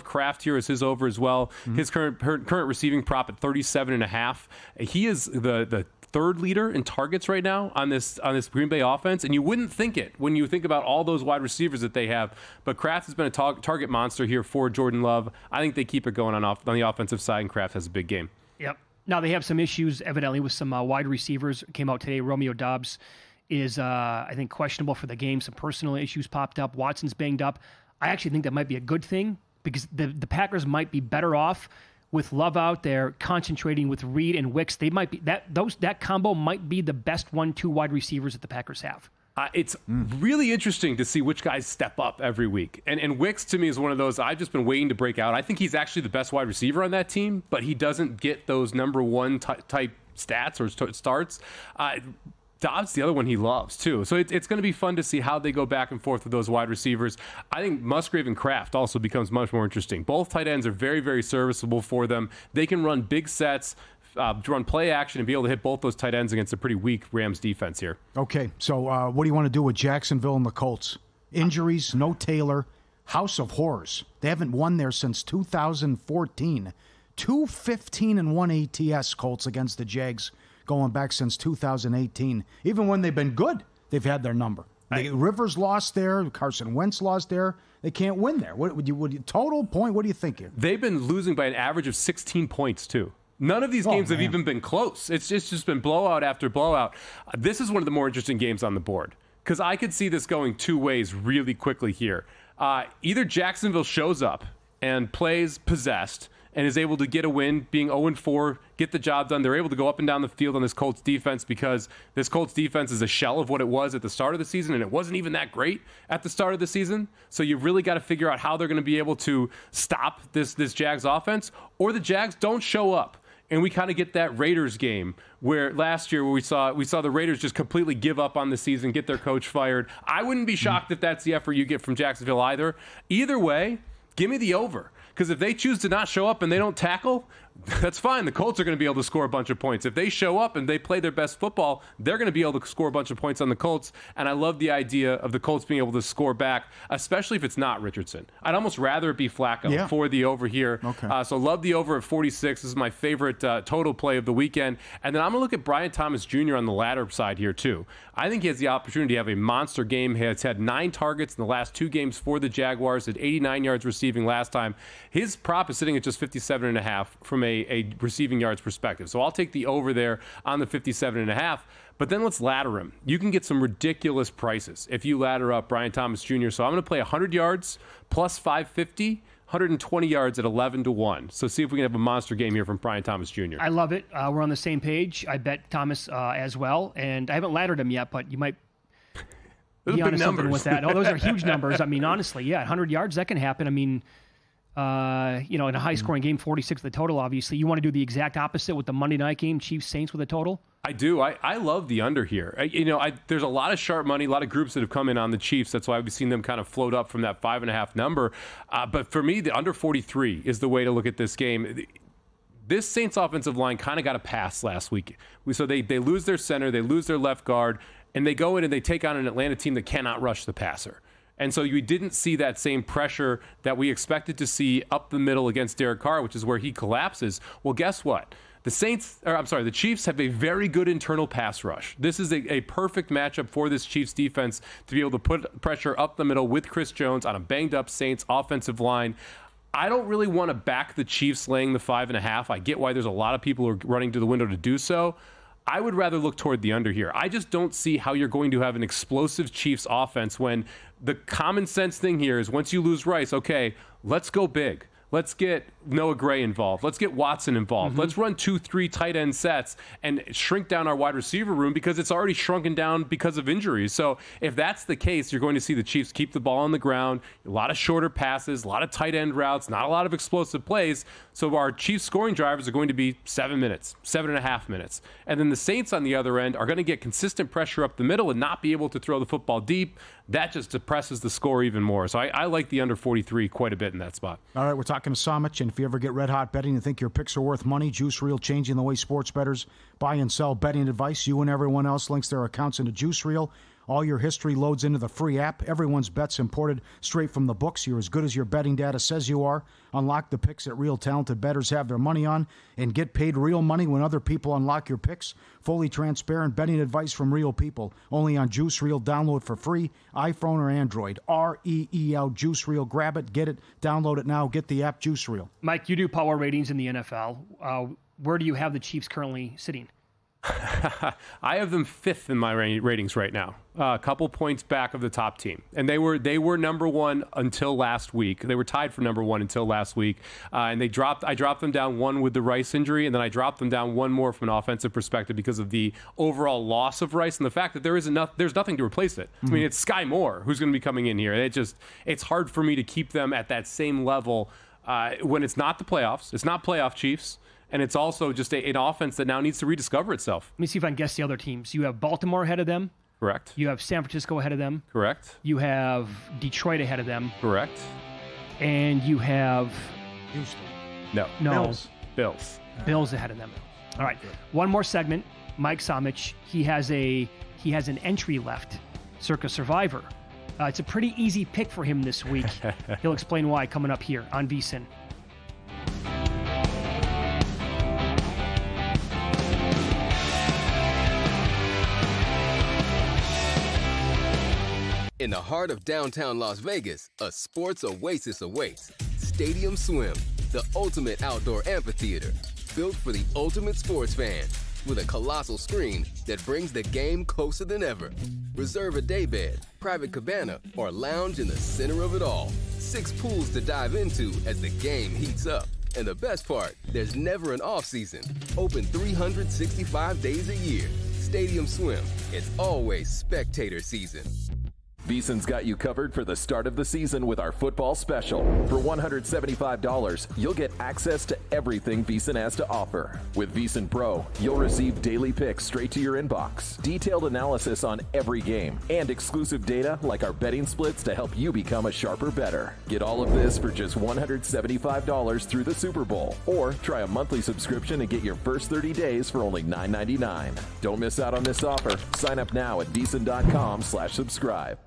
Kraft here as his over as well. Mm-hmm. His current receiving prop at 37.5. He is the third leader in targets right now on this Green Bay offense, and you wouldn't think it when you think about all those wide receivers that they have. But Kraft has been a target monster here for Jordan Love. I think they keep it going on the offensive side, and Kraft has a big game. Yep. Now they have some issues evidently with some wide receivers. Came out today. Romeo Doubs is I think questionable for the game. Some personal issues popped up. Watson's banged up. I actually think that might be a good thing because the Packers might be better off with Love out there concentrating with Reed and Wicks, they might be that combo might be the best 1-2 wide receivers that the Packers have. It's really interesting to see which guys step up every week. And Wicks, to me, is one of those I've just been waiting to break out. I think he's actually the best wide receiver on that team, but he doesn't get those number one type stats or starts. Dobbs, the other one he loves, too. So it's going to be fun to see how they go back and forth with those wide receivers. I think Musgrave and Kraft also becomes much more interesting. Both tight ends are very, very serviceable for them. They can run big sets, run play action, and be able to hit both those tight ends against a pretty weak Rams defense here. Okay, so what do you want to do with Jacksonville and the Colts? Injuries, no Taylor, house of horrors. They haven't won there since 2014. 2-15-1 ATS Colts against the Jags going back since 2018. Even when they've been good, they've had their number. Rivers lost there. Carson Wentz lost there. They can't win there. What would you total point? What do you think here? They've been losing by an average of 16 points, too. None of these games have even been close. It's just been blowout after blowout. This is one of the more interesting games on the board because I could see this going two ways really quickly here. Either Jacksonville shows up and plays possessed and is able to get a win, being 0-4, get the job done. They're able to go up and down the field on this Colts defense because this Colts defense is a shell of what it was at the start of the season, and it wasn't even that great at the start of the season. So you've really got to figure out how they're going to be able to stop this Jags offense, or the Jags don't show up. And we kind of get that Raiders game where last year where we saw the Raiders just completely give up on the season, get their coach fired. I wouldn't be shocked if that's the effort you get from Jacksonville either. Either way, give me the over. Because if they choose to not show up and they don't tackle, that's fine. The Colts are going to be able to score a bunch of points. If they show up and they play their best football, they're going to be able to score a bunch of points on the Colts. And I love the idea of the Colts being able to score back, especially if it's not Richardson. I'd almost rather it be Flacco for the over here. Okay. So love the over at 46. This is my favorite total play of the weekend. And then I'm going to look at Brian Thomas Jr. on the latter side here, too. I think he has the opportunity to have a monster game. He has had 9 targets in the last 2 games for the Jaguars, at 89 yards receiving last time. His prop is sitting at just 57.5 from a receiving yards perspective. So I'll take the over there on the 57.5. But then let's ladder him. You can get some ridiculous prices if you ladder up Brian Thomas Jr. So I'm going to play 100 yards plus 550, 120 yards at 11-1. So see if we can have a monster game here from Brian Thomas Jr. I love it. We're on the same page. I bet Thomas as well. And I haven't laddered him yet, but you might be onto something with that. Oh, those are huge numbers. I mean, honestly, 100 yards, that can happen. I mean, in a high-scoring game, 46 the total, obviously. You want to do the exact opposite with the Monday night game, Chiefs-Saints with a total? I do. I love the under here. There's a lot of sharp money, a lot of groups that have come in on the Chiefs. That's why we've seen them kind of float up from that 5.5 number. But for me, the under 43 is the way to look at this game. This Saints offensive line kind of got a pass last week. So they lose their center, they lose their left guard, and they go in and they take on an Atlanta team that cannot rush the passer. And so you didn't see that same pressure that we expected to see up the middle against Derek Carr, which is where he collapses. Well, guess what? The Chiefs have a very good internal pass rush. This is a perfect matchup for this Chiefs defense to be able to put pressure up the middle with Chris Jones on a banged-up Saints offensive line. I don't really want to back the Chiefs laying the 5.5. I get why there's a lot of people who are running to the window to do so. I would rather look toward the under here. I just don't see how you're going to have an explosive Chiefs offense when the common sense thing here is once you lose Rice, okay, let's go big. Let's get Noah Gray involved. Let's get Watson involved. Mm-hmm. Let's run 2-3 tight end sets and shrink down our wide receiver room because it's already shrunken down because of injuries. So if that's the case, you're going to see the Chiefs keep the ball on the ground, a lot of shorter passes, a lot of tight end routes, not a lot of explosive plays. So our Chiefs scoring drivers are going to be 7 minutes, 7.5 minutes. And then the Saints on the other end are going to get consistent pressure up the middle and not be able to throw the football deep. That just depresses the score even more. So I like the under 43 quite a bit in that spot. All right, we're talking to Samich, and if you ever get red hot betting and think your picks are worth money, Juice Reel changing the way sports bettors buy and sell betting advice. You and everyone else links their accounts into Juice Reel. All your history loads into the free app. Everyone's bets imported straight from the books. You're as good as your betting data says you are. Unlock the picks that real talented bettors have their money on and get paid real money when other people unlock your picks. Fully transparent betting advice from real people. Only on Juice Reel. Download for free, iPhone or Android. REEL Juice Reel. Grab it, get it, download it now. Get the app Juice Reel. Mike, you do power ratings in the NFL. Where do you have the Chiefs currently sitting? I have them 5th in my ratings right now, a couple points back of the top team, and they were number 1 until last week. They were tied for number 1 until last week, and I dropped them down 1 with the Rice injury, and then I dropped them down 1 more from an offensive perspective because of the overall loss of Rice and the fact that there's nothing to replace it. I mean, it's Sky Moore who's going to be coming in here, and it's hard for me to keep them at that same level when it's not the playoffs, it's not playoff Chiefs. And it's also just an offense that now needs to rediscover itself. Let me see if I can guess the other teams. You have Baltimore ahead of them. Correct. You have San Francisco ahead of them. Correct. You have Detroit ahead of them. Correct. And you have Houston. No. Bills. Bills ahead of them. All right. One more segment. Mike Somich. He has an entry left. Circa Survivor. It's a pretty easy pick for him this week. He'll explain why coming up here on VSiN. In the heart of downtown Las Vegas, a sports oasis awaits. Stadium Swim, the ultimate outdoor amphitheater, built for the ultimate sports fan, with a colossal screen that brings the game closer than ever. Reserve a daybed, private cabana, or lounge in the center of it all. 6 pools to dive into as the game heats up. And the best part, there's never an off-season. Open 365 days a year. Stadium Swim, it's always spectator season. VSiN's got you covered for the start of the season with our football special. For $175, you'll get access to everything VSiN has to offer. With VSiN Pro, you'll receive daily picks straight to your inbox, detailed analysis on every game, and exclusive data like our betting splits to help you become a sharper bettor. Get all of this for just $175 through the Super Bowl. Or try a monthly subscription and get your first 30 days for only $9.99. Don't miss out on this offer. Sign up now at VSiN.com/subscribe.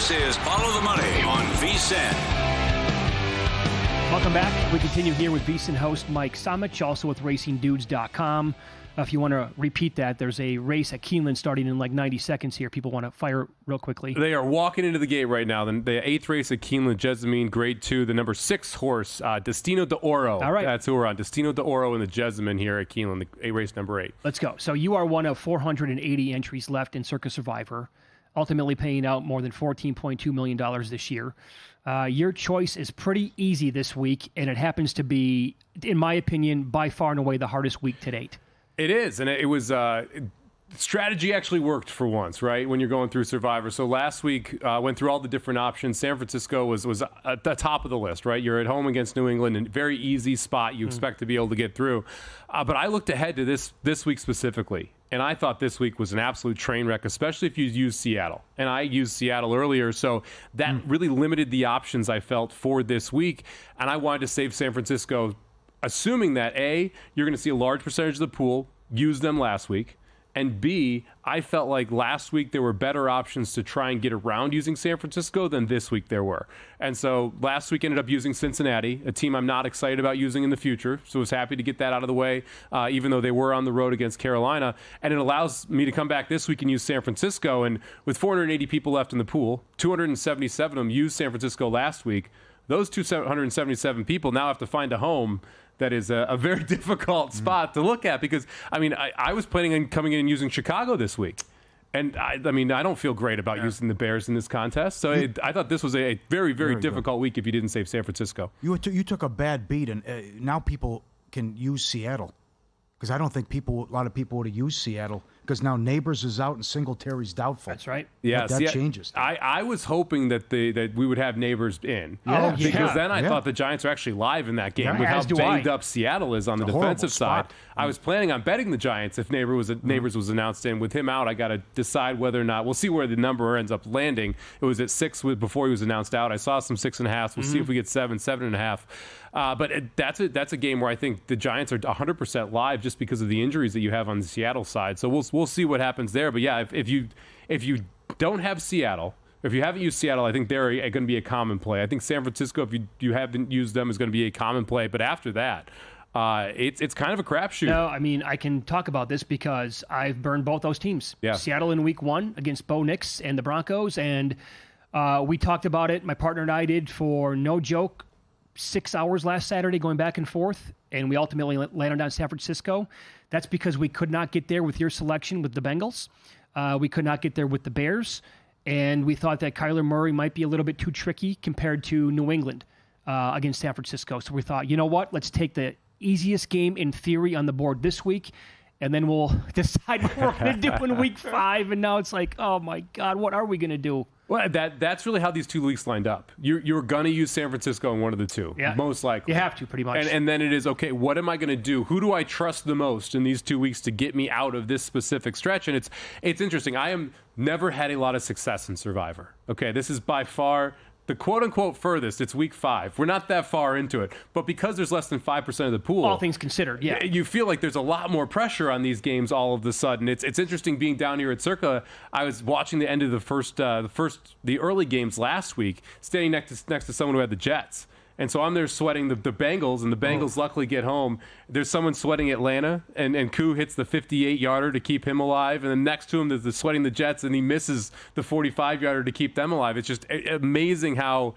This is Follow the Money on VSiN. Welcome back. We continue here with VSiN host Mike Samich, also with RacingDudes.com. If you want to repeat that, there's a race at Keeneland starting in like 90 seconds here. People want to fire real quickly. They are walking into the gate right now. The 8th race at Keeneland, Jessamine, Grade 2, the number 6 horse, Destino d'Oro. All right. That's who we're on. Destino d'Oro in the Jessamine here at Keeneland, race number 8. Let's go. So you are one of 480 entries left in Circa Survivor, ultimately paying out more than $14.2 million this year. Your choice is pretty easy this week, and it happens to be, in my opinion, by far and away the hardest week to date. It is, and it was strategy actually worked for once, right? When you're going through Survivor. So last week, went through all the different options. San Francisco was at the top of the list, right? You're at home against New England, and very easy spot you expect to be able to get through. But I looked ahead to this week specifically, and I thought this week was an absolute train wreck, especially if you use Seattle. And I used Seattle earlier, so that really limited the options I felt for this week. And I wanted to save San Francisco, assuming that, A, you're going to see a large percentage of the pool use them last week, and B, I felt like last week there were better options to try and get around using San Francisco than this week there were. And so last week ended up using Cincinnati, a team I'm not excited about using in the future, so I was happy to get that out of the way, even though they were on the road against Carolina. And it allows me to come back this week and use San Francisco, and with 480 people left in the pool, 277 of them used San Francisco last week. Those 277 people now have to find a home that is a very difficult spot to look at, because, I mean, I was planning on coming in and using Chicago this week. And, I don't feel great about using the Bears in this contest. So I thought this was a very, very difficult week if you didn't save San Francisco. You took a bad beat, and now people can use Seattle. Because I don't think a lot of people would have used Seattle, because now Neighbors is out and Singletary's doubtful. That's right. Yeah, that changes. I was hoping that we would have Neighbors in. Yeah. Because then I thought the Giants are actually live in that game with how banged up Seattle is on the defensive side. I was planning on betting the Giants if Neighbors was announced in. With him out, I got to decide whether or not. We'll see where the number ends up landing. It was at 6 before he was announced out. I saw some 6.5. We'll see if we get 7.5. But that's a game where I think the Giants are 100% live just because of the injuries that you have on the Seattle side. So we'll see what happens there. But yeah, if you don't have Seattle, if you haven't used Seattle, I think they're going to be a common play. I think San Francisco, if you haven't used them, is going to be a common play. But after that, it's kind of a crapshoot. No, I mean, I can talk about this because I've burned both those teams. Yeah. Seattle in week 1 against Bo Nix and the Broncos, and we talked about it. My partner and I did, for no joke, 6 hours last Saturday going back and forth, and we ultimately landed on San Francisco. That's because we could not get there with your selection with the Bengals. We could not get there with the Bears, and we thought that Kyler Murray might be a little bit too tricky compared to New England against San Francisco. So we thought, you know what, let's take the easiest game in theory on the board this week, and then we'll decide what we're going to do in week 5. And now it's like, oh my God, what are we going to do? Well, that's really how these 2 weeks lined up. You're going to use San Francisco in one of the 2, most likely. You have to, pretty much. And then it is, okay, what am I going to do? Who do I trust the most in these 2 weeks to get me out of this specific stretch? And it's interesting. I am never had a lot of success in Survivor. Okay, this is by far the quote-unquote furthest. It's week 5. We're not that far into it. But because there's less than 5% of the pool, all things considered, yeah, you feel like there's a lot more pressure on these games all of a sudden. It's interesting being down here at Circa. I was watching the end of the early games last week, standing next to someone who had the Jets. And so I'm there sweating the Bengals, and the Bengals luckily get home. There's someone sweating Atlanta, and Koo hits the 58-yarder to keep him alive. And then next to him, there's the sweating the Jets, and he misses the 45-yarder to keep them alive. It's just amazing how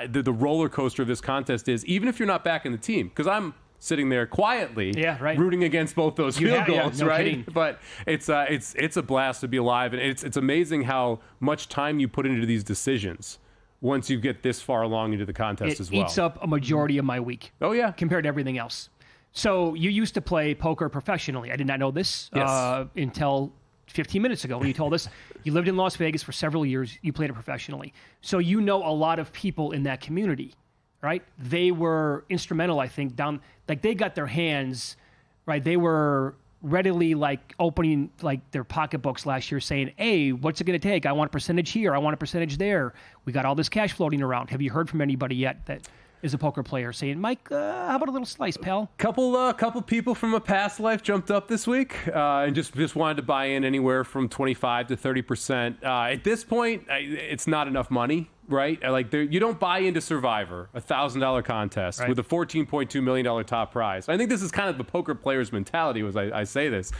the roller coaster of this contest is, even if you're not back in the team. Because I'm sitting there quietly, rooting against both those field goals, no right? kidding. But it's a blast to be alive, and it's amazing how much time you put into these decisions once you get this far along into the contest as well. It eats up a majority of my week. Oh, yeah. Compared to everything else. So you used to play poker professionally. I did not know this until 15 minutes ago when you told us. You lived in Las Vegas for several years. You played it professionally. So you know a lot of people in that community, right? They were instrumental, I think, they got their hands, right? They were readily opening their pocketbooks last year saying, hey, what's it going to take? I want a percentage here. I want a percentage there. We got all this cash floating around. Have you heard from anybody yet that is a poker player saying, Mike, how about a little slice, pal? Couple people from a past life jumped up this week and just wanted to buy in anywhere from 25 to 30%. At this point, it's not enough money, right? Like you don't buy into Survivor, a $1,000 contest with a $14.2 million top prize. I think this is kind of the poker player's mentality as I say this,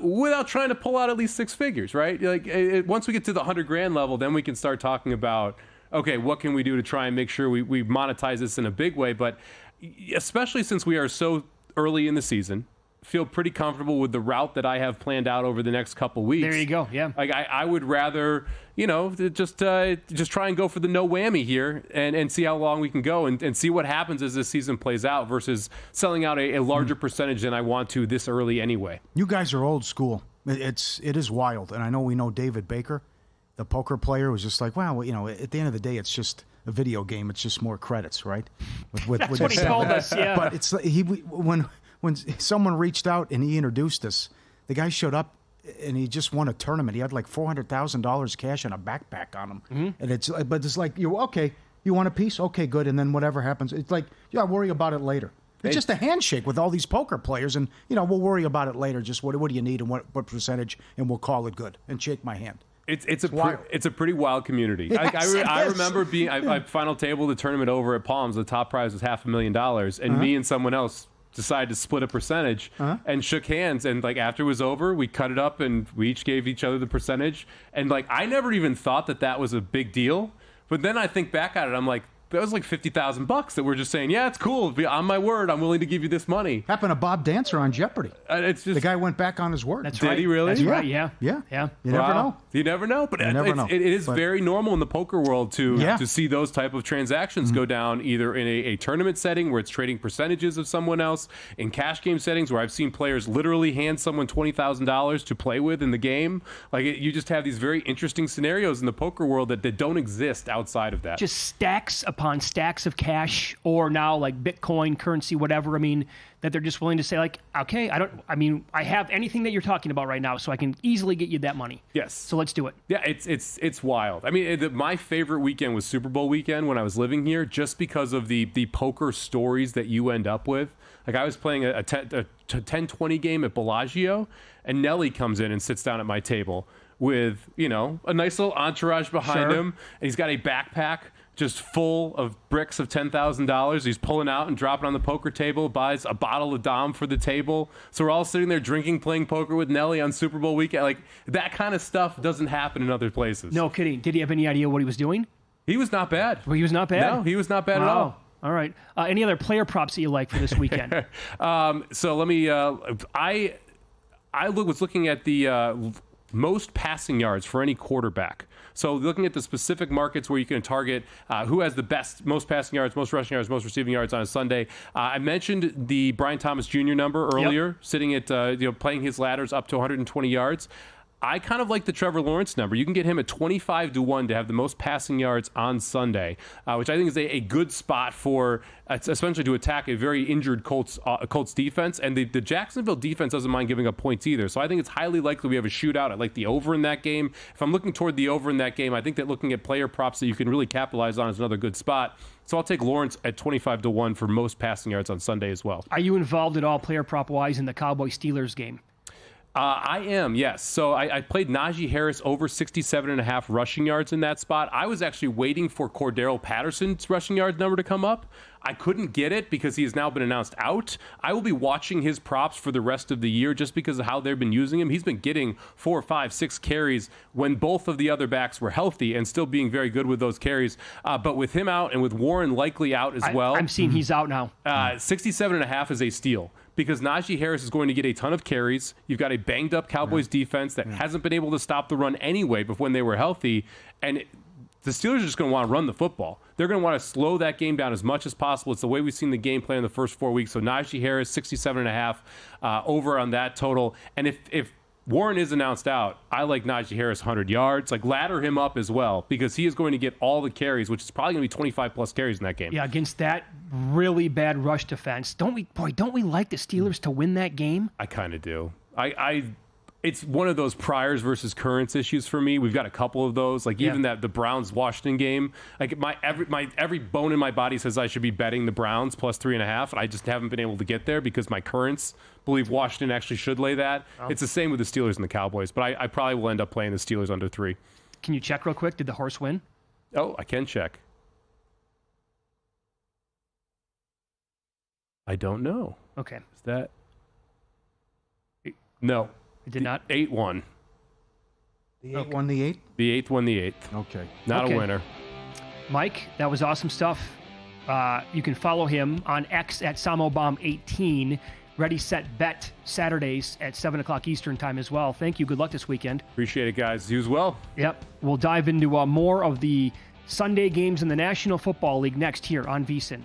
without trying to pull out at least six figures, right? Like once we get to the $100,000 level, then we can start talking about, okay, what can we do to try and make sure we monetize this in a big way? But especially since we are so early in the season, feel pretty comfortable with the route that I have planned out over the next couple weeks. There you go. Yeah. Like I would rather, just try and go for the no whammy here and see how long we can go and see what happens as this season plays out versus selling out a larger percentage than I want to this early anyway. You guys are old school. It is wild. And I know we know David Baker, the poker player, was just like, well, at the end of the day, it's just a video game. It's just more credits, right? That's what he told us, yeah. But it's when someone reached out and he introduced us, the guy showed up and he just won a tournament. He had like $400,000 cash in a backpack on him. Mm-hmm. And it's like, you want a piece? Okay, good. And then whatever happens, it's like, worry about it later. It's just a handshake with all these poker players, and we'll worry about it later. Just what do you need and what percentage, and we'll call it good. And shake my hand. It's a pretty wild community. Yes, I remember being I final table the tournament over at Palms. The top prize was $500,000, and me and someone else decided to split a percentage and shook hands. And like after it was over, we cut it up and we each gave each other the percentage. And like I never even thought that was a big deal. But then I think back at it, I'm like, that was like $50,000 that we're just saying, yeah, it's cool. On my word, I'm willing to give you this money. Happened to Bob Dancer on Jeopardy. It's just, the guy went back on his word. That's Did right. he really? That's right. Yeah. You never know. You never know. But it is very normal in the poker world to see those type of transactions go down either in a tournament setting where it's trading percentages of someone else, in cash game settings where I've seen players literally hand someone $20,000 to play with in the game. Like you just have these very interesting scenarios in the poker world that don't exist outside of that. Just stacks upon stacks of cash, or now like Bitcoin, currency, whatever. I mean, that they're just willing to say like, okay, I have anything that you're talking about right now, so I can easily get you that money. Yes. So let's do it. Yeah, it's wild. I mean, my favorite weekend was Super Bowl weekend when I was living here, just because of the poker stories that you end up with. Like I was playing a 10-20 game at Bellagio, and Nelly comes in and sits down at my table with, a nice little entourage behind him. And he's got a backpack just full of bricks of $10,000. He's pulling out and dropping on the poker table, buys a bottle of Dom for the table. So we're all sitting there drinking, playing poker with Nelly on Super Bowl weekend. Like that kind of stuff doesn't happen in other places. No kidding. Did he have any idea what he was doing? He was not bad. Well, he was not bad? No, he was not bad at all. All right. Any other player props that you like for this weekend? So let me, I was looking at the most passing yards for any quarterback. So looking at the specific markets where you can target who has the most passing yards, most rushing yards, most receiving yards on a Sunday. I mentioned the Brian Thomas Jr. number earlier, sitting at playing his ladders up to 120 yards. I kind of like the Trevor Lawrence number. You can get him at 25-1 to have the most passing yards on Sunday, which I think is a good spot for essentially to attack a very injured Colts defense. And the Jacksonville defense doesn't mind giving up points either. So I think it's highly likely we have a shootout. I like the over in that game. If I'm looking toward the over in that game, I think that looking at player props that you can really capitalize on is another good spot. So I'll take Lawrence at 25-1 for most passing yards on Sunday as well. Are you involved at all player prop wise in the Cowboys-Steelers game? I am, yes. So I played Najee Harris over 67.5 rushing yards in that spot. I was actually waiting for Cordero Patterson's rushing yards number to come up. I couldn't get it because he has now been announced out. I will be watching his props for the rest of the year just because of how they've been using him. He's been getting 4, 5, 6 carries when both of the other backs were healthy and still being very good with those carries. But with him out and with Warren likely out as well. I'm seeing he's out now. 67.5 is a steal, because Najee Harris is going to get a ton of carries. You've got a banged-up Cowboys defense that hasn't been able to stop the run anyway, but when they were healthy, and the Steelers are just going to want to run the football. They're going to want to slow that game down as much as possible. It's the way we've seen the game play in the first 4 weeks. So Najee Harris, 67.5 over on that total. And if Warren is announced out, I like Najee Harris 100 yards. Like, ladder him up as well, because he is going to get all the carries, which is probably going to be 25-plus carries in that game. Yeah, against that really bad rush defense. Don't we like the Steelers to win that game? I kind of do. it's one of those priors versus currents issues for me. We've got a couple of those. Like even the Browns Washington game. Like every bone in my body says I should be betting the Browns plus 3.5. And I just haven't been able to get there because my currents believe Washington actually should lay that. Oh. It's the same with the Steelers and the Cowboys, but I probably will end up playing the Steelers under 3. Can you check real quick? Did the horse win? Oh, I can check. I don't know. Okay. Is that? No. It did not? 8-1. The 8 won the 8? The 8th won the 8th. Okay. Not a winner. Mike, that was awesome stuff. You can follow him on X at SamoBomb18. Ready, Set, Bet Saturdays at 7 o'clock Eastern time as well. Thank you. Good luck this weekend. Appreciate it, guys. You as well. Yep. We'll dive into more of the Sunday games in the National Football League next here on VSiN.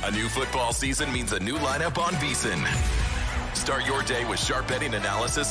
A new football season means a new lineup on VSiN. Start your day with sharp betting analysis